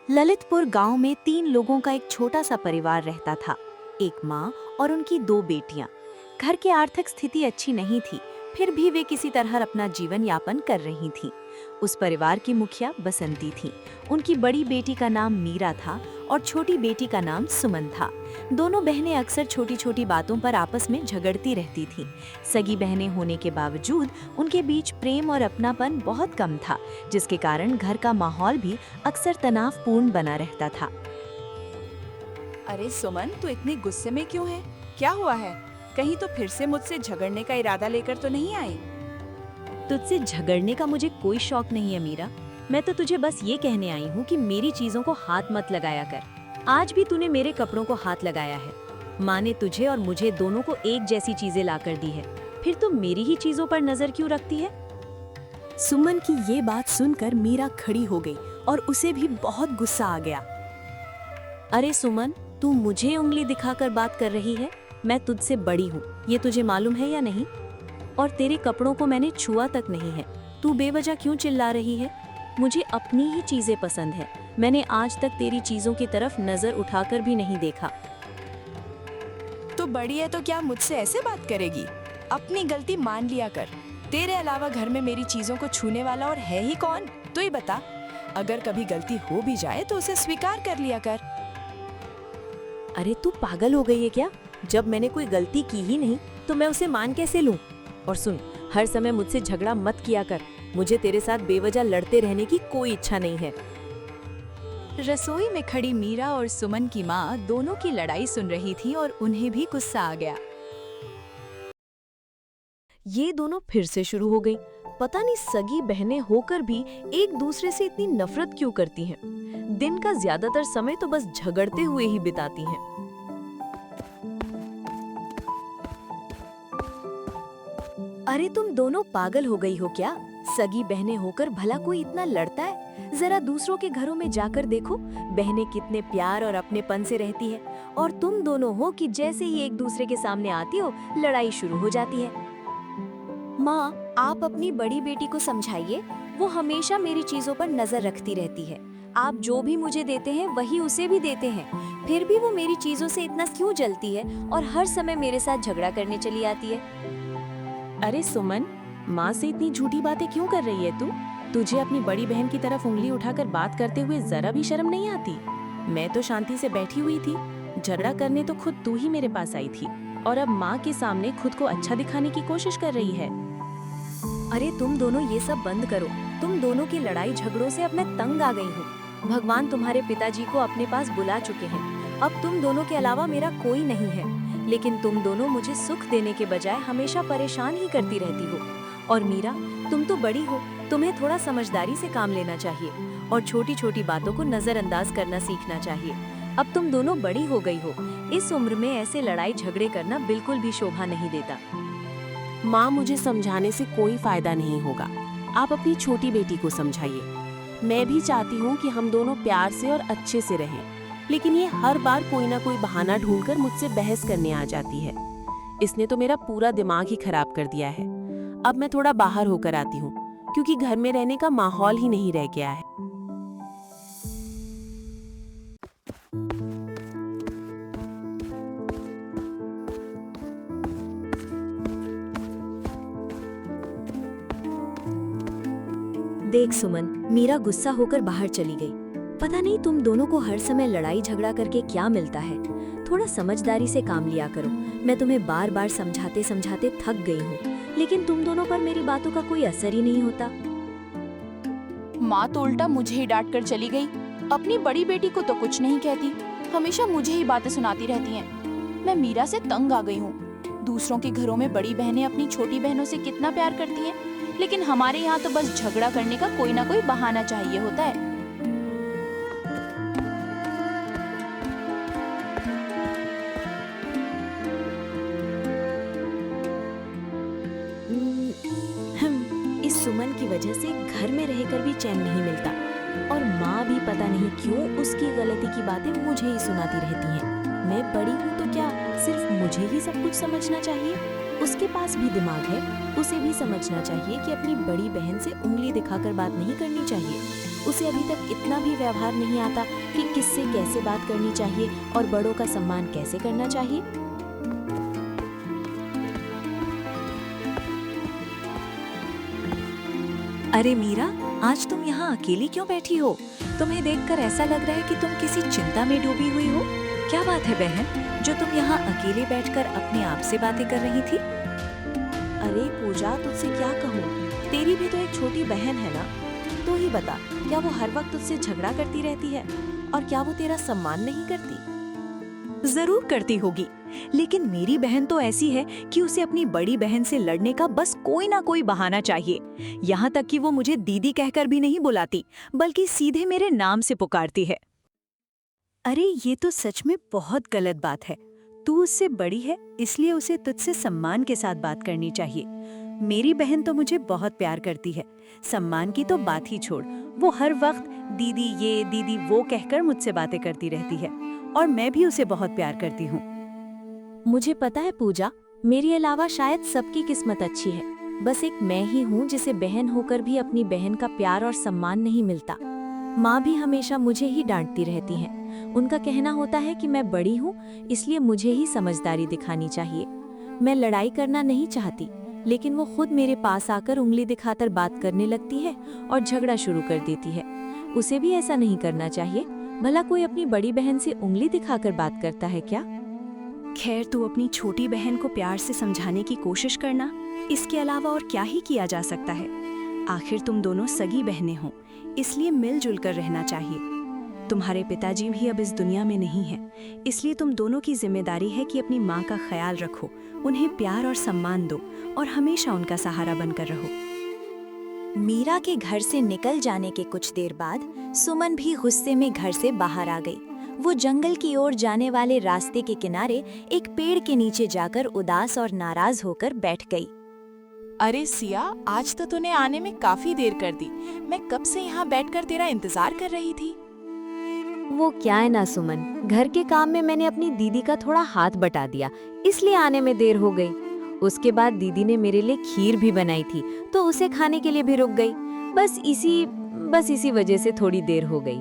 ललितपुर गांव में 3 लोगों का एक छोटा सा परिवार रहता था। एक माँ और उनकी 2 बेटियां। घर की आर्थिक स्थिति अच्छी नहीं थी, फिर भी वे किसी तरह अपना जीवन यापन कर रही थीं। उस परिवार की मुखिया बसंती थी। उनकी बड़ी बेटी का नाम मीरा था और छोटी बेटी का नाम सुमन था। दोनों बहनें अक्सर छोटी छोटी बातों पर आपस में झगड़ती रहती थीं। सगी बहनें होने के बावजूद उनके बीच प्रेम और अपनापन बहुत कम था, जिसके कारण घर का माहौल भी अक्सर तनावपूर्ण बना रहता था। अरे सुमन, तू इतनी गुस्से में क्यों है? क्या हुआ है? कहीं तो फिर से मुझसे झगड़ने का इरादा लेकर तो नहीं आई? तुझसे झगड़ने का मुझे कोई शौक नहीं है मीरा। मैं तो तुझे बस ये कहने आई हूँ कि मेरी चीजों को हाथ मत लगाया कर। आज भी तूने मेरे कपड़ों को हाथ लगाया है। माँ ने तुझे और मुझे दोनों को एक जैसी चीजें लाकर दी है, फिर तुम मेरी ही चीजों पर नजर क्यों रखती है? सुमन की ये बात सुनकर मीरा खड़ी हो गई और उसे भी बहुत गुस्सा आ गया। अरे सुमन, तू मुझे उंगली दिखाकर बात कर रही है? मैं तुझसे बड़ी हूँ, ये तुझे मालूम है या नहीं? और तेरे कपड़ों को मैंने छुआ तक नहीं है। तू बेवजह क्यों चिल्ला रही है? मुझे अपनी ही चीजें पसंद है। मैंने आज तक तेरी चीजों की तरफ नजर उठाकर भी नहीं देखा। तू बड़ी है तो क्या मुझसे ऐसे बात करेगी? अपनी गलती मान लिया कर। तेरे अलावा घर में मेरी चीजों को छूने वाला और है ही कौन? तू ही बता। अगर कभी गलती हो भी जाए तो उसे स्वीकार कर लिया कर। अरे तू पागल हो गई है क्या? जब मैंने कोई गलती की ही नहीं तो मैं उसे मान कैसे लूं? और सुन, हर समय मुझसे झगड़ा मत किया कर। मुझे तेरे साथ बेवजह लड़ते रहने की कोई इच्छा नहीं है। रसोई में खड़ी मीरा और सुमन की माँ दोनों की लड़ाई सुन रही थी और उन्हें भी गुस्सा आ गया। ये दोनों फिर से शुरू हो गई। पता नहीं सगी बहनें होकर भी एक दूसरे से इतनी नफरत क्यों करती हैं। दिन का ज्यादातर समय तो बस झगड़ते हुए ही बिताती हैं। अरे तुम दोनों पागल हो गई हो क्या? सगी बहनें होकर भला कोई इतना लड़ता है? जरा दूसरों के घरों में जाकर देखो, बहनें कितने प्यार और अपनेपन से रहती है। और तुम दोनों हो कि जैसे ही एक दूसरे के सामने आती हो, लड़ाई शुरू हो जाती है। माँ, आप अपनी बड़ी बेटी को समझाइए। वो हमेशा मेरी चीजों पर नजर रखती रहती है। आप जो भी मुझे देते हैं वही उसे भी देते हैं। फिर भी वो मेरी चीजों से इतना क्यों जलती है और हर समय मेरे साथ झगड़ा करने चली आती है? अरे सुमन, माँ से इतनी झूठी बातें क्यों कर रही है तू? तुझे अपनी बड़ी बहन की तरफ उंगली उठाकर बात करते हुए जरा भी शर्म नहीं आती? मैं तो शांति से बैठी हुई थी। झगड़ा करने तो खुद तू ही मेरे पास आई थी और अब माँ के सामने खुद को अच्छा दिखाने की कोशिश कर रही है। अरे तुम दोनों ये सब बंद करो। तुम दोनों की लड़ाई झगड़ों से अब मैं तंग आ गई हूँ। भगवान तुम्हारे पिताजी को अपने पास बुला चुके हैं। अब तुम दोनों के अलावा मेरा कोई नहीं है। लेकिन तुम दोनों मुझे सुख देने के बजाय हमेशा परेशान ही करती रहती हो। और मीरा, तुम तो बड़ी हो, तुम्हें थोड़ा समझदारी से काम लेना चाहिए और छोटी छोटी बातों को नजरअंदाज करना सीखना चाहिए। अब तुम दोनों बड़ी हो गई हो। इस उम्र में ऐसे लड़ाई झगड़े करना बिल्कुल भी शोभा नहीं देता। माँ, मुझे समझाने से कोई फायदा नहीं होगा। आप अपनी छोटी बेटी को समझाइए। मैं भी चाहती हूँ कि हम दोनों प्यार से और अच्छे से रहें, लेकिन ये हर बार कोई ना कोई बहाना ढूंढकर मुझसे बहस करने आ जाती है। इसने तो मेरा पूरा दिमाग ही खराब कर दिया है। अब मैं थोड़ा बाहर होकर आती हूँ, क्योंकि घर में रहने का माहौल ही नहीं रह गया है। देख सुमन, मीरा गुस्सा होकर बाहर चली गई। पता नहीं तुम दोनों को हर समय लड़ाई झगड़ा करके क्या मिलता है। थोड़ा समझदारी से काम लिया करो। मैं तुम्हें बार बार समझाते समझाते थक गई हूँ, लेकिन तुम दोनों पर मेरी बातों का कोई असर ही नहीं होता। माँ तो उल्टा मुझे ही डांट कर चली गई। अपनी बड़ी बेटी को तो कुछ नहीं कहती, हमेशा मुझे ही बातें सुनाती रहती हैं। मैं मीरा से तंग आ गई हूँ। दूसरों के घरों में बड़ी बहनें अपनी छोटी बहनों से कितना प्यार करती हैं, लेकिन हमारे यहाँ तो बस झगड़ा करने का कोई ना कोई बहाना चाहिए होता है। इस सुमन की वजह से घर में रहकर भी चैन नहीं मिलता और माँ भी पता नहीं क्यों उसकी गलती की बातें मुझे ही सुनाती रहती हैं। मैं बड़ी हूँ तो क्या सिर्फ मुझे ही सब कुछ समझना चाहिए? उसके पास भी दिमाग है, उसे भी समझना चाहिए कि अपनी बड़ी बहन से उंगली दिखाकर बात नहीं करनी चाहिए। उसे अभी तक इतना भी व्यवहार नहीं आता कि किससे कैसे बात करनी चाहिए और बड़ों का सम्मान कैसे करना चाहिए। अरे मीरा, आज तुम यहाँ अकेली क्यों बैठी हो? तुम्हें देखकर ऐसा लग रहा है कि तुम किसी चिंता में डूबी हुई हो। क्या बात है बहन, जो तुम यहाँ अकेले बैठकर अपने आप से बातें कर रही थी? अरे पूजा, तुझसे क्या कहूँ, तेरी भी तो एक छोटी बहन है ना। तू ही बता, क्या वो हर वक्त तुझसे झगड़ा करती रहती है और क्या वो तेरा सम्मान नहीं करती? जरूर करती होगी, लेकिन मेरी बहन तो ऐसी है कि उसे अपनी बड़ी बहन से लड़ने का बस कोई ना कोई बहाना चाहिए। यहाँ तक कि वो मुझे दीदी कहकर भी नहीं बुलाती, बल्कि सीधे मेरे नाम से पुकारती है। अरे ये तो सच में बहुत गलत बात है। तू उससे बड़ी है, इसलिए उसे तुझसे सम्मान के साथ बात करनी चाहिए। मेरी बहन तो मुझे बहुत प्यार करती है, सम्मान की तो बात ही छोड़। वो हर वक्त दीदी ये दीदी वो कहकर मुझसे बातें करती रहती है और मैं भी उसे बहुत प्यार करती हूँ। मुझे पता है पूजा, मेरे अलावा शायद सबकी किस्मत अच्छी है। बस एक मैं ही हूँ जिसे बहन होकर भी अपनी बहन का प्यार और सम्मान नहीं मिलता। माँ भी हमेशा मुझे ही डांटती रहती हैं। उनका कहना होता है कि मैं बड़ी हूँ, इसलिए मुझे ही समझदारी दिखानी चाहिए। मैं लड़ाई करना नहीं चाहती, लेकिन वो खुद मेरे पास आकर उंगली दिखाकर बात करने लगती है और झगड़ा शुरू कर देती है। उसे भी ऐसा नहीं करना चाहिए। भला कोई अपनी बड़ी बहन से उंगली दिखाकर बात करता है क्या? खैर, तू अपनी छोटी बहन को प्यार से समझाने की कोशिश करना। इसके अलावा और क्या ही किया जा सकता है। आखिर तुम दोनों सगी बहनें हो, इसलिए मिलजुल कर रहना चाहिए। तुम्हारे पिताजी भी अब इस दुनिया में नहीं हैं, इसलिए तुम दोनों की जिम्मेदारी है कि अपनी माँ का ख्याल रखो, उन्हें प्यार और सम्मान दो और हमेशा उनका सहारा बनकर रहो। मीरा के घर से निकल जाने के कुछ देर बाद सुमन भी गुस्से में घर से बाहर आ गई। वो जंगल की ओर जाने वाले रास्ते के किनारे एक पेड़ के नीचे जाकर उदास और नाराज होकर बैठ गई। अरे सिया, आज तो तूने आने में काफी देर कर दी। मैं कब से यहाँ बैठकर तेरा इंतजार कर रही थी। वो क्या है ना सुमन, घर के काम में मैंने अपनी दीदी का थोड़ा हाथ बटा दिया, इसलिए आने में देर हो गई। उसके बाद दीदी ने मेरे लिए खीर भी बनाई थी, तो उसे खाने के लिए भी रुक गई। बस इसी वजह से थोड़ी देर हो गई।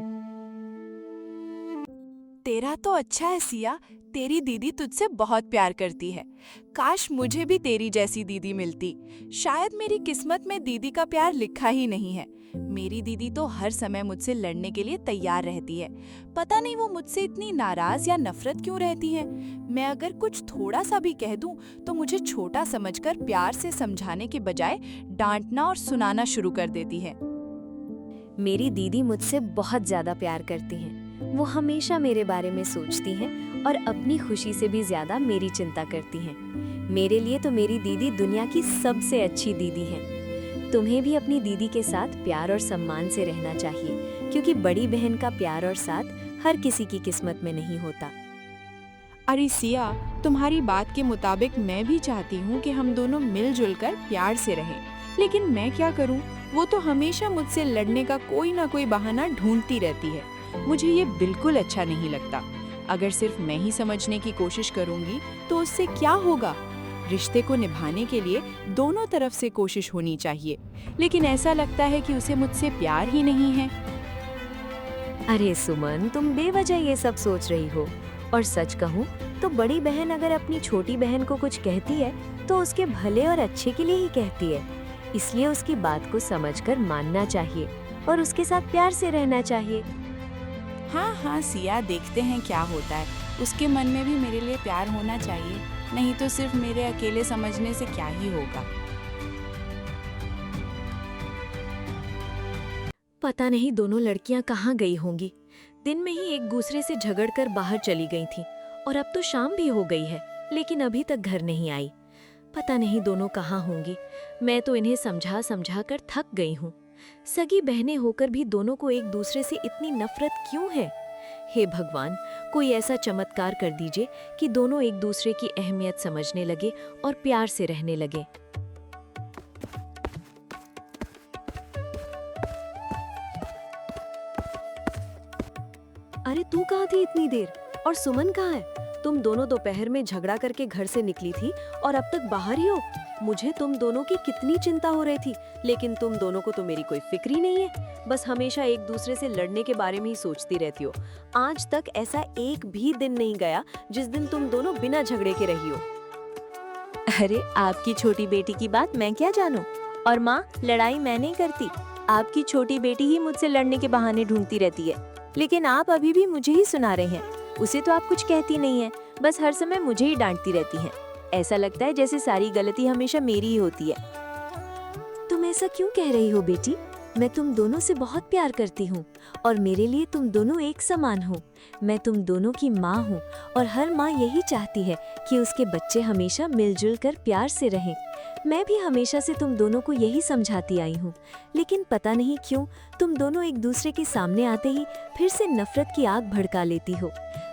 तेरा तो अच्छा है सिया, तेरी दीदी तुझसे बहुत प्यार करती है। काश मुझे भी तेरी जैसी दीदी मिलती। शायद मेरी किस्मत में दीदी का प्यार लिखा ही नहीं है। मेरी दीदी तो हर समय मुझसे लड़ने के लिए तैयार रहती है। पता नहीं वो मुझसे इतनी नाराज या नफरत क्यों रहती है। मैं अगर कुछ थोड़ा सा भी कह दूं तो मुझे छोटा समझकर प्यार से समझाने के बजाय डांटना और सुनाना शुरू कर देती है। मेरी दीदी मुझसे बहुत ज्यादा प्यार करती हैं। वो हमेशा मेरे बारे में सोचती हैं और अपनी खुशी से भी ज्यादा मेरी चिंता करती हैं। मेरे लिए तो मेरी दीदी दुनिया की सबसे अच्छी दीदी है। तुम्हें भी अपनी दीदी के साथ प्यार और सम्मान से रहना चाहिए, क्योंकि बड़ी बहन का प्यार और साथ हर किसी की किस्मत में नहीं होता। अरे सिया, तुम्हारी बात के मुताबिक मैं भी चाहती हूँ कि हम दोनों मिलजुल कर प्यार से रहें, लेकिन मैं क्या करूँ? वो तो हमेशा मुझसे लड़ने का कोई ना कोई बहाना ढूंढती रहती है। मुझे ये बिल्कुल अच्छा नहीं लगता। अगर सिर्फ मैं ही समझने की कोशिश करूंगी तो उससे क्या होगा? रिश्ते को निभाने के लिए दोनों तरफ से कोशिश होनी चाहिए, लेकिन ऐसा लगता है कि उसे मुझसे प्यार ही नहीं है। अरे सुमन, तुम बेवजह ये सब सोच रही हो। और सच कहूँ तो बड़ी बहन अगर अपनी छोटी बहन को कुछ कहती है तो उसके भले और अच्छे के लिए ही कहती है। इसलिए उसकी बात को समझकर मानना चाहिए और उसके साथ प्यार से रहना चाहिए। हाँ सिया, देखते हैं क्या होता है। उसके मन में भी मेरे लिए प्यार होना चाहिए, नहीं तो सिर्फ मेरे अकेले समझने से क्या ही होगा। पता नहीं दोनों लड़कियां कहाँ गई होंगी। दिन में ही एक दूसरे से झगड़कर बाहर चली गई थीं और अब तो शाम भी हो गई है, लेकिन अभी तक घर नहीं आई। पता नहीं दोनों कहाँ होंगी। मैं तो इन्हें समझा समझा कर थक गई हूँ। सगी बहनें होकर भी दोनों को एक दूसरे से इतनी नफरत क्यों है? हे भगवान, कोई ऐसा चमत्कार कर दीजिए कि दोनों एक दूसरे की अहमियत समझने लगे और प्यार से रहने लगे। अरे तू कहाँ थी इतनी देर? और सुमन कहाँ है? तुम दोनों दोपहर में झगड़ा करके घर से निकली थी और अब तक बाहर ही हो। मुझे तुम दोनों की कितनी चिंता हो रही थी, लेकिन तुम दोनों को तो मेरी कोई फिक्र ही नहीं है। बस हमेशा एक दूसरे से लड़ने के बारे में ही सोचती रहती हो। आज तक ऐसा एक भी दिन नहीं गया जिस दिन तुम दोनों बिना झगड़े के रही हो। अरे आपकी छोटी बेटी की बात मैं क्या जानूं? और माँ, लड़ाई मैं नहीं करती। आपकी छोटी बेटी ही मुझसे लड़ने के बहाने ढूंढती रहती है, लेकिन आप अभी भी मुझे ही सुना रहे हैं। उसे तो आप कुछ कहती नहीं है, बस हर समय मुझे ही डांटती रहती हैं। ऐसा लगता है जैसे सारी गलती हमेशा मेरी ही होती है। तुम ऐसा क्यों कह रही हो बेटी? मैं तुम दोनों से बहुत प्यार करती हूँ और मेरे लिए तुम दोनों एक समान हो। मैं तुम दोनों की माँ हूँ और हर माँ यही चाहती है कि उसके बच्चे हमेशा मिलजुल कर प्यार से रहें। मैं भी हमेशा से तुम दोनों को यही समझाती आई हूँ, लेकिन पता नहीं क्यों तुम दोनों एक दूसरे के सामने आते ही फिर से नफरत की आग भड़का लेती हो।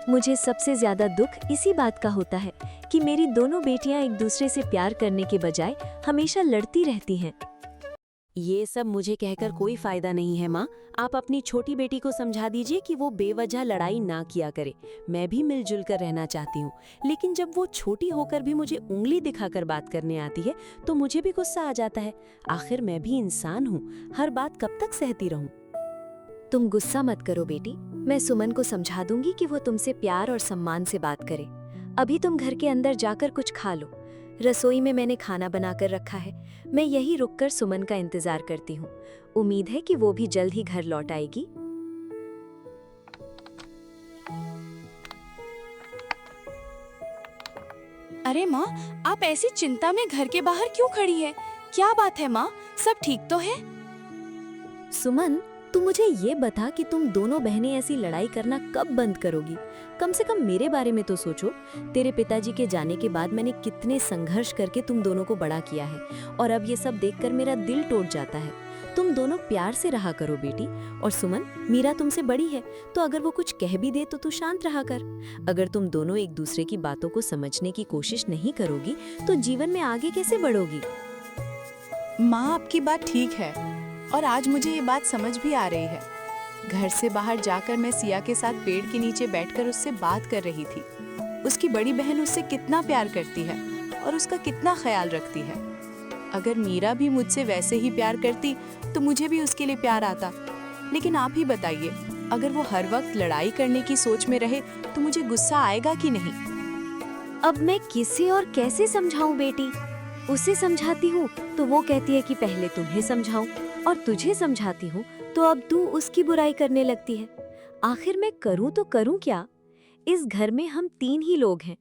मुझे सबसे ज्यादा दुख इसी बात का होता है कि मेरी दोनों बेटियां एक दूसरे से प्यार करने के बजाय हमेशा लड़ती रहती हैं। ये सब मुझे कहकर कोई फायदा नहीं है माँ। आप अपनी छोटी बेटी को समझा दीजिए कि वो बेवजह लड़ाई ना किया करे। मैं भी मिलजुल कर रहना चाहती हूँ, लेकिन जब वो छोटी होकर भी मुझे उंगली दिखाकर बात करने आती है तो मुझे भी गुस्सा आ जाता है। आखिर मैं भी इंसान हूँ, हर बात कब तक सहती रहूँ? तुम गुस्सा मत करो बेटी, मैं सुमन को समझा दूंगी कि वो तुमसे प्यार और सम्मान से बात करे। अभी तुम घर के अंदर जाकर कुछ खा लो। रसोई में मैंने खाना बनाकर रखा है। मैं यही रुककर सुमन का इंतजार करती हूँ। उम्मीद है कि वो भी जल्द ही घर लौट आएगी। अरे माँ, आप ऐसी चिंता में घर के बाहर क्यों खड़ी है? क्या बात है माँ, सब ठीक तो है? सुमन, तू मुझे ये बता कि तुम दोनों बहनें ऐसी लड़ाई करना कब बंद करोगी? कम से कम मेरे बारे में तो सोचो। तेरे पिताजी के जाने के बाद मैंने कितने संघर्ष करके तुम दोनों को बड़ा किया है और अब ये सब देखकर मेरा दिल टूट जाता है। तुम दोनों प्यार से रहा करो बेटी। और सुमन, मीरा तुमसे बड़ी है, तो अगर वो कुछ कह भी दे तो तू शांत रहा कर। अगर तुम दोनों एक दूसरे की बातों को समझने की कोशिश नहीं करोगी तो जीवन में आगे कैसे बढ़ोगी? माँ, आपकी बात ठीक है और आज मुझे ये बात समझ भी आ रही है। घर से बाहर जाकर मैं सिया के साथ पेड़ के नीचे बैठकर उससे बात कर रही थी। उसकी बड़ी बहन उससे कितना प्यार करती है और उसका कितना ख्याल रखती है। अगर मीरा भी मुझसे वैसे ही प्यार करती तो मुझे भी उसके लिए प्यार आता। लेकिन आप ही बताइए, अगर वो हर वक्त लड़ाई करने की सोच में रहे तो मुझे गुस्सा आएगा कि नहीं? अब मैं किसे और कैसे समझाऊं बेटी? उसे समझाती हूँ तो वो कहती है कि पहले तुम्हें समझाऊं, और तुझे समझाती हूँ तो अब तू उसकी बुराई करने लगती है। आखिर मैं करूँ तो करूँ क्या? इस घर में हम 3 ही लोग हैं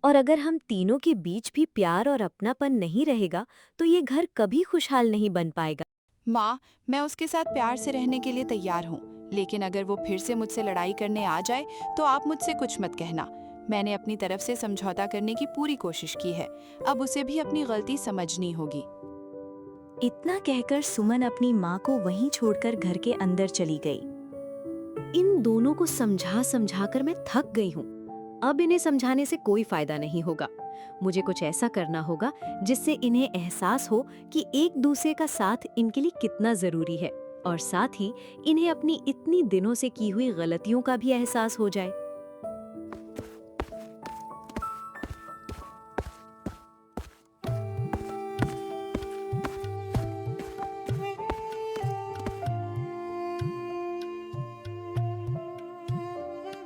और अगर हम तीनों के बीच भी प्यार और अपनापन नहीं रहेगा तो ये घर कभी खुशहाल नहीं बन पाएगा। माँ, मैं उसके साथ प्यार से रहने के लिए तैयार हूँ, लेकिन अगर वो फिर से मुझसे लड़ाई करने आ जाए तो आप मुझसे कुछ मत कहना। मैंने अपनी तरफ से समझौता करने की पूरी कोशिश की है, अब उसे भी अपनी गलती समझनी होगी। इतना कहकर सुमन अपनी माँ को वहीं छोड़कर घर के अंदर चली गई। इन दोनों को समझा समझा कर मैं थक गई हूँ। अब इन्हें समझाने से कोई फायदा नहीं होगा। मुझे कुछ ऐसा करना होगा जिससे इन्हें एहसास हो कि एक दूसरे का साथ इनके लिए कितना जरूरी है, और साथ ही इन्हें अपनी इतनी दिनों से की हुई गलतियों का भी एहसास हो जाए।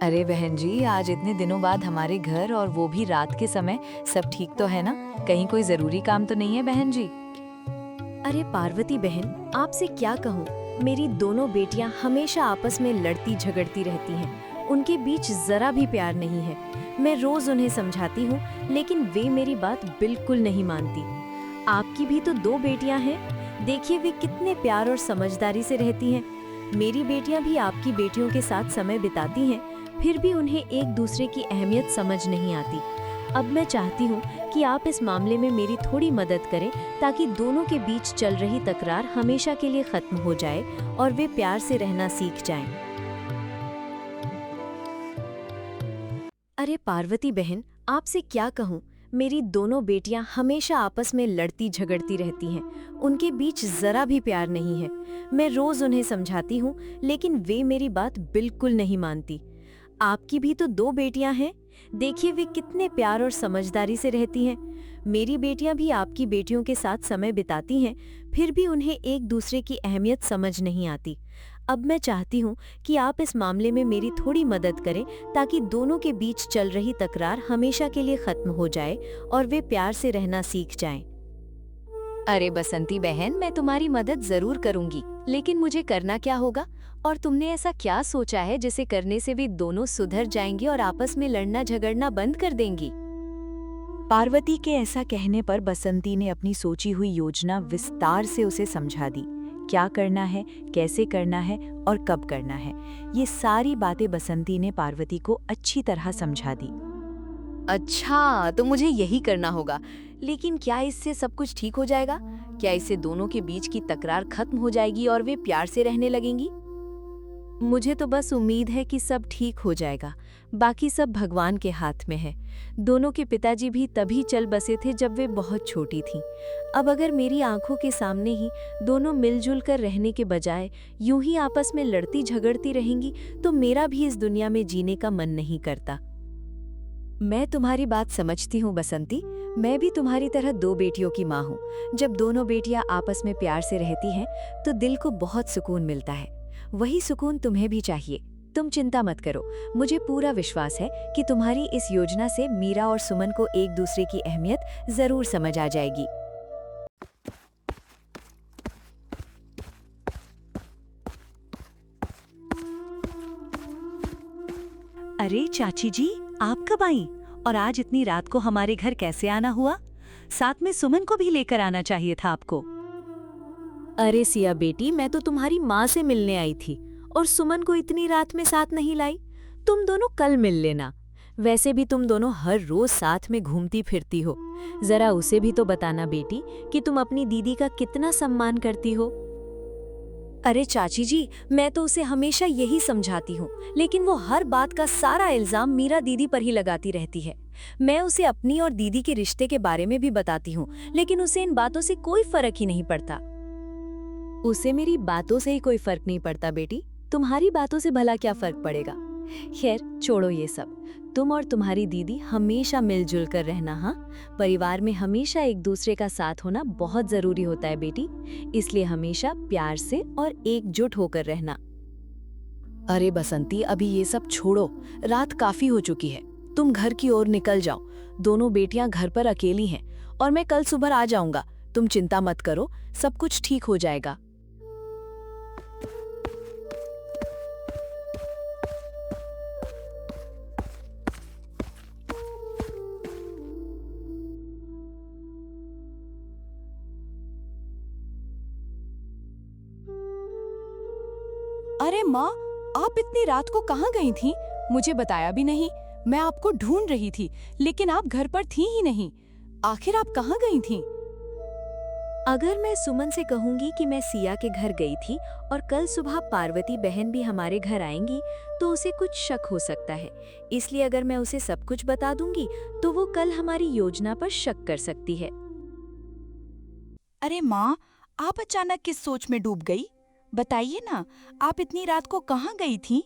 अरे बहन जी, आज इतने दिनों बाद हमारे घर, और वो भी रात के समय। सब ठीक तो है ना? कहीं कोई जरूरी काम तो नहीं है बहन जी? अरे पार्वती बहन, आपसे क्या कहूँ, मेरी दोनों बेटियां हमेशा आपस में लड़ती झगड़ती रहती हैं। उनके बीच जरा भी प्यार नहीं है। मैं रोज उन्हें समझाती हूँ, लेकिन वे मेरी बात बिल्कुल नहीं मानती। आपकी भी तो 2 बेटियां हैं, देखिए वे कितने प्यार और समझदारी से रहती हैं। मेरी बेटियां भी आपकी बेटियों के साथ समय बिताती हैं, फिर भी उन्हें एक दूसरे की अहमियत समझ नहीं आती। अब मैं चाहती हूँ कि आप इस मामले में मेरी थोड़ी मदद करें, ताकि दोनों के बीच चल रही तकरार हमेशा के लिए खत्म हो जाए और वे प्यार से रहना सीख जाएं। अरे पार्वती बहन, आपसे क्या कहूँ, मेरी दोनों बेटियां हमेशा आपस में लड़ती झगड़ती रहती हैं। उनके बीच जरा भी प्यार नहीं है। मैं रोज उन्हें समझाती हूँ, लेकिन वे मेरी बात बिल्कुल नहीं मानती। आपकी भी तो 2 बेटियां हैं, देखिए वे कितने प्यार और समझदारी से रहती हैं। मेरी बेटियां भी आपकी बेटियों के साथ समय बिताती हैं, फिर भी उन्हें एक दूसरे की अहमियत समझ नहीं आती। अब मैं चाहती हूँ कि आप इस मामले में मेरी थोड़ी मदद करें ताकि दोनों के बीच चल रही तकरार हमेशा के लिए खत्म हो जाए और वे प्यार से रहना सीख जाएं। अरे बसंती बहन, मैं तुम्हारी मदद जरूर करूंगी, लेकिन मुझे करना क्या होगा? और तुमने ऐसा क्या सोचा है जिसे करने से वे दोनों सुधर जाएंगे और आपस में लड़ना झगड़ना बंद कर देंगी? पार्वती के ऐसा कहने पर बसंती ने अपनी सोची हुई योजना विस्तार से उसे समझा दी। क्या करना है, कैसे करना है और कब करना है, ये सारी बातें बसंती ने पार्वती को अच्छी तरह समझा दी। अच्छा, तो मुझे यही करना होगा। लेकिन क्या इससे सब कुछ ठीक हो जाएगा? क्या इससे दोनों के बीच की तकरार खत्म हो जाएगी और वे प्यार से रहने लगेंगी? मुझे तो बस उम्मीद है कि सब ठीक हो जाएगा। बाकी सब भगवान के हाथ में है। दोनों के पिताजी भी तभी चल बसे थे जब वे बहुत छोटी थीं। अब अगर मेरी आंखों के सामने ही दोनों मिलजुल कर रहने के बजाय यूं ही आपस में लड़ती झगड़ती रहेंगी तो मेरा भी इस दुनिया में जीने का मन नहीं करता। मैं तुम्हारी बात समझती हूँ बसंती। मैं भी तुम्हारी तरह 2 बेटियों की माँ हूँ। जब दोनों बेटियाँ आपस में प्यार से रहती हैं तो दिल को बहुत सुकून मिलता है। वही सुकून तुम्हें भी चाहिए। तुम चिंता मत करो, मुझे पूरा विश्वास है कि तुम्हारी इस योजना से मीरा और सुमन को एक दूसरे की अहमियत जरूर समझ आ जाएगी। अरे चाची जी, आप कब आई? और आज इतनी रात को हमारे घर कैसे आना हुआ? साथ में सुमन को भी लेकर आना चाहिए था आपको। अरे सिया बेटी, मैं तो तुम्हारी माँ से मिलने आई थी और सुमन को इतनी रात में साथ नहीं लाई। तुम दोनों कल मिल लेना। वैसे भी तुम दोनों हर रोज साथ में घूमती फिरती हो। जरा उसे भी तो बताना बेटी कि तुम अपनी दीदी का कितना सम्मान करती हो। अरे चाची जी, मैं तो उसे हमेशा यही समझाती हूँ, लेकिन वो हर बात का सारा इल्जाम मीरा दीदी पर ही लगाती रहती है। मैं उसे अपनी और दीदी के रिश्ते के बारे में भी बताती हूँ, लेकिन उसे इन बातों से कोई फर्क ही नहीं पड़ता। उसे मेरी बातों से ही कोई फर्क नहीं पड़ता बेटी, तुम्हारी बातों से भला क्या फर्क पड़ेगा? खैर छोड़ो ये सब। तुम और तुम्हारी दीदी हमेशा मिलजुल कर रहना। हाँ, परिवार में हमेशा एक दूसरे का साथ होना बहुत जरूरी होता है बेटी, इसलिए हमेशा प्यार से और एकजुट होकर रहना। अरे बसंती, अभी ये सब छोड़ो, रात काफी हो चुकी है। तुम घर की ओर निकल जाओ। दोनों बेटियां घर पर अकेली हैं और मैं कल सुबह आ जाऊंगा। तुम चिंता मत करो, सब कुछ ठीक हो जाएगा। अरे माँ, आप इतनी रात को कहाँ गई थीं? मुझे बताया भी नहीं। मैं आपको ढूंढ रही थी, लेकिन आप घर पर थी ही नहीं। आखिर आप कहाँ गई थीं? अगर मैं सुमन से कहूंगी कि मैं सिया के घर गई थी और कल सुबह पार्वती बहन भी हमारे घर आएंगी तो उसे कुछ शक हो सकता है। इसलिए अगर मैं उसे सब कुछ बता दूंगी तो वो कल हमारी योजना पर शक कर सकती है। अरे माँ, आप अचानक किस सोच में डूब गई? बताइए ना, आप इतनी रात को कहाँ गई थीं?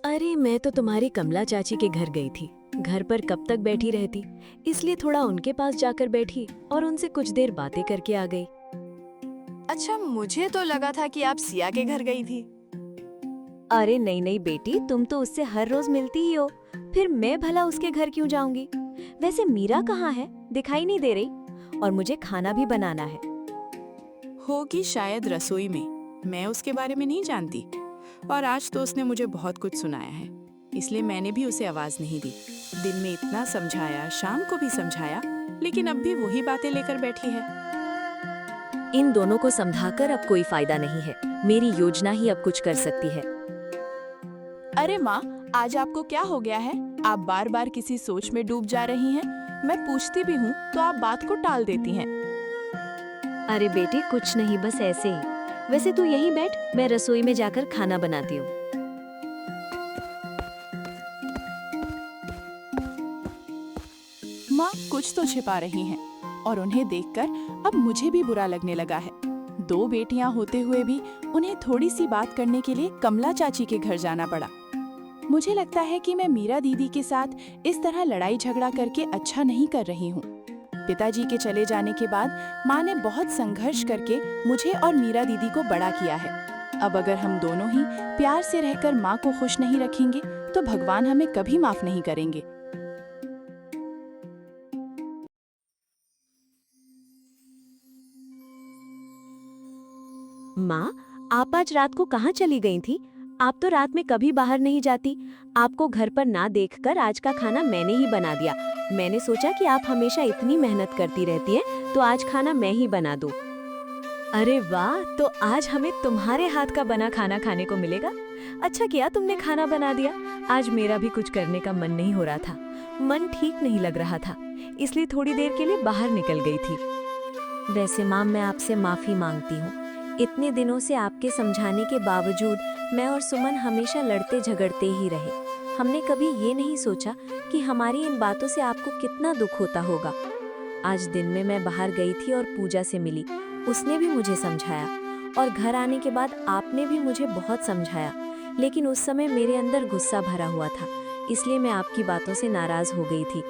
अरे मैं तो तुम्हारी कमला चाची के घर गई थी। घर पर कब तक बैठी रहती, इसलिए थोड़ा उनके पास जाकर बैठी और उनसे कुछ देर बातें करके आ गई। अच्छा, मुझे तो लगा था कि आप सिया के घर गई थी। अरे नहीं नहीं बेटी, तुम तो उससे हर रोज मिलती ही हो, फिर मैं भला उसके घर क्यों जाऊंगी? वैसे मीरा कहाँ है? दिखाई नहीं दे रही। और मुझे खाना भी बनाना है। होगी शायद रसोई में, मैं उसके बारे में नहीं जानती। और आज तो उसने मुझे बहुत कुछ सुनाया है, इसलिए मैंने भी उसे आवाज नहीं दी। दिन में इतना समझाया, शाम को भी समझाया, लेकिन अब भी वही बातें लेकर बैठी है। इन दोनों को समझाकर अब कोई फायदा नहीं है। मेरी योजना ही अब कुछ कर सकती है। अरे माँ, आज आपको क्या हो गया है? आप बार बार किसी सोच में डूब जा रही हैं। मैं पूछती भी हूँ तो आप बात को टाल देती हैं। अरे बेटी, कुछ नहीं, बस ऐसे ही। वैसे तू यहीं बैठ, मैं रसोई में जाकर खाना बनाती हूँ। माँ कुछ तो छिपा रही हैं और उन्हें देखकर अब मुझे भी बुरा लगने लगा है। 2 बेटियां होते हुए भी उन्हें थोड़ी सी बात करने के लिए कमला चाची के घर जाना पड़ा। मुझे लगता है कि मैं मीरा दीदी के साथ इस तरह लड़ाई झगड़ा करके अच्छा नहीं कर रही हूँ। पिताजी के चले जाने के बाद माँ ने बहुत संघर्ष करके मुझे और मीरा दीदी को बड़ा किया है। अब अगर हम दोनों ही प्यार से रहकर माँ को खुश नहीं रखेंगे तो भगवान हमें कभी माफ नहीं करेंगे। माँ, आप आज रात को कहाँ चली गई थी? आप तो रात में कभी बाहर नहीं जाती। आपको घर पर ना देखकर आज का खाना मैंने ही बना दिया। मैंने सोचा कि आप हमेशा इतनी मेहनत करती रहती हैं, तो आज खाना मैं ही बना दूं। अरे वाह, तो आज हमें तुम्हारे हाथ का बना खाना खाने को मिलेगा। अच्छा किया तुमने खाना बना दिया। आज मेरा भी कुछ करने का मन नहीं हो रहा था। मन ठीक नहीं लग रहा था, इसलिए थोड़ी देर के लिए बाहर निकल गई थी। वैसे माँ, मैं आपसे माफ़ी मांगती हूँ। इतने दिनों से आपके समझाने के बावजूद मैं और सुमन हमेशा लड़ते झगड़ते ही रहे। हमने कभी ये नहीं सोचा कि हमारी इन बातों से आपको कितना दुख होता होगा। आज दिन में मैं बाहर गई थी और पूजा से मिली। उसने भी मुझे समझाया और घर आने के बाद आपने भी मुझे बहुत समझाया, लेकिन उस समय मेरे अंदर गुस्सा भरा हुआ था, इसलिए मैं आपकी बातों से नाराज़ हो गई थी।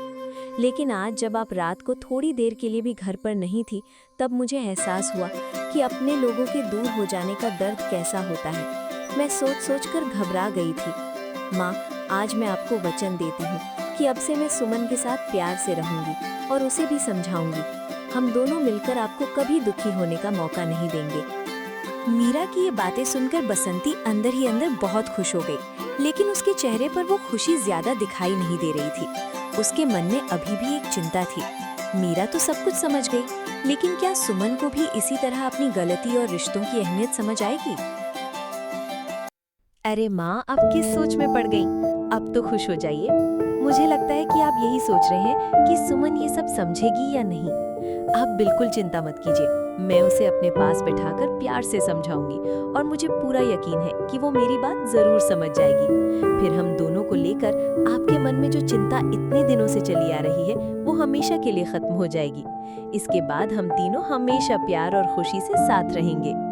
लेकिन आज जब आप रात को थोड़ी देर के लिए भी घर पर नहीं थी, तब मुझे एहसास हुआ कि अपने लोगों के दूर हो जाने का दर्द कैसा होता है। मैं सोच सोच कर घबरा गई थी। माँ, आज मैं आपको वचन देती हूँ कि अब से मैं सुमन के साथ प्यार से रहूंगी और उसे भी समझाऊंगी। हम दोनों मिलकर आपको कभी दुखी होने का मौका नहीं देंगे। मीरा की ये बातें सुनकर बसंती अंदर ही अंदर बहुत खुश हो गई, लेकिन उसके चेहरे पर वो खुशी ज्यादा दिखाई नहीं दे रही थी। उसके मन में अभी भी एक चिंता थी। मीरा तो सब कुछ समझ गई, लेकिन क्या सुमन को भी इसी तरह अपनी गलती और रिश्तों की अहमियत समझ आएगी? अरे माँ, आप किस सोच में पड़ गई? अब तो खुश हो जाइए। मुझे लगता है कि आप यही सोच रहे हैं कि सुमन ये सब समझेगी या नहीं। आप बिल्कुल चिंता मत कीजिए, मैं उसे अपने पास बैठाकर प्यार से समझाऊंगी और मुझे पूरा यकीन है कि वो मेरी बात जरूर समझ जाएगी। फिर हम दोनों को लेकर आपके मन में जो चिंता इतने दिनों से चली आ रही है, वो हमेशा के लिए खत्म हो जाएगी। इसके बाद हम तीनों हमेशा प्यार और खुशी से साथ रहेंगे।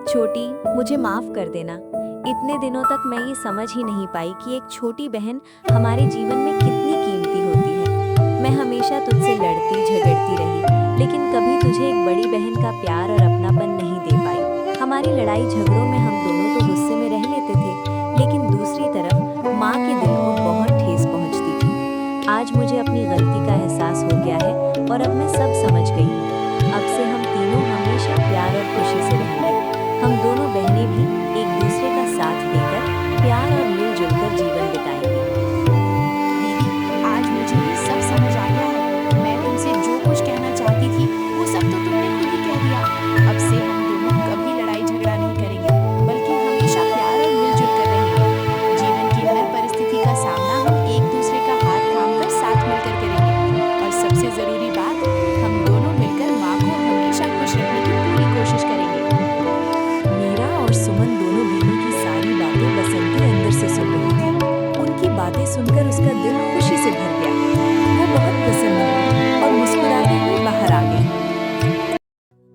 छोटी, मुझे माफ कर देना। इतने दिनों तक मैं ये समझ ही नहीं पाई कि एक छोटी बहन हमारे जीवन में कितनी कीमती होती है। मैं हमेशा तुझसे लड़ती झगड़ती रही, लेकिन कभी तुझे एक बड़ी बहन का प्यार और अपनापन नहीं दे पाई। हमारी लड़ाई झगड़ों में हम दोनों तो गुस्से में रह लेते थे, लेकिन दूसरी तरफ माँ के दिल को बहुत ठेस पहुँचती थी। आज मुझे अपनी गलती का एहसास हो गया है और अब मैं सब समझ गई हूँ। अब से हम तीनों हमेशा प्यार और खुशी से रहेंगे। हम दोनों बहनें भी एक दूसरे का साथ देकर प्यार और मिलजुल कर जीवन बिताएंगे। दीदी, आज मुझे भी सब समझ आ गया है। मैं तुमसे जो कुछ कहना चाहती थी वो सब तो तुमने खुद ही कह दिया। अब से हम दोनों कभी लड़ाई झगड़ा नहीं करेंगे, बल्कि हमेशा प्यार और मिलजुल कर रहेंगे। जीवन की हर परिस्थिति का सामना हम एक दूसरे का हाथ थामकर साथ मिलकर करेंगे। और सबसे जरूरी बात, हम दोनों मिलकर माँ को हमेशा खुश रखने की पूरी कोशिश करेंगे। मीरा और सुमन दोनों बहनों की सारी बातें बसंती अंदर से सुन रही थी। उनकी बातें सुनकर उसका दिल खुशी से भर गया। वो बहुत प्रसन्न हुई और मुस्कुराते हुए बाहर आ गई।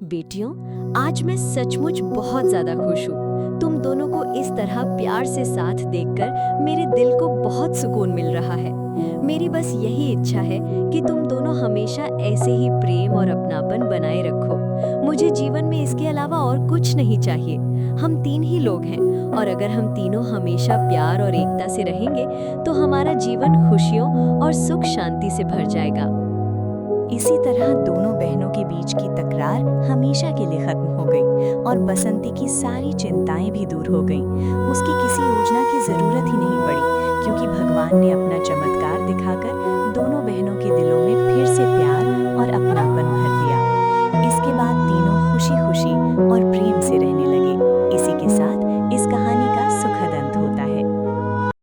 बेटियों, आज मैं सचमुच बहुत ज्यादा खुश हूँ। तुम दोनों को इस तरह प्यार से साथ देखकर मेरे दिल को बहुत सुकून मिल रहा है। मेरी बस यही इच्छा है कि तुम दोनों हमेशा ऐसे ही प्रेम और अपनापन बनाए रखो। मुझे जीवन में इसके अलावा और कुछ नहीं चाहिए। हम तीन ही लोग हैं और अगर हम तीनों हमेशा प्यार और एकता से रहेंगे तो हमारा जीवन खुशियों और सुख शांति से भर जाएगा। इसी तरह दोनों बहनों के बीच की तकरार हमेशा के लिए खत्म हो गई और बसंती की सारी चिंताएं भी दूर हो गईं। उसकी किसी योजना की जरूरत ही नहीं पड़ी, क्योंकि भगवान ने अपना चमत्कार दिखाकर दोनों बहनों के दिलों में फिर से प्यार और अपनापन भर दिया। इसके बाद तीनों खुशी खुशी और प्रिय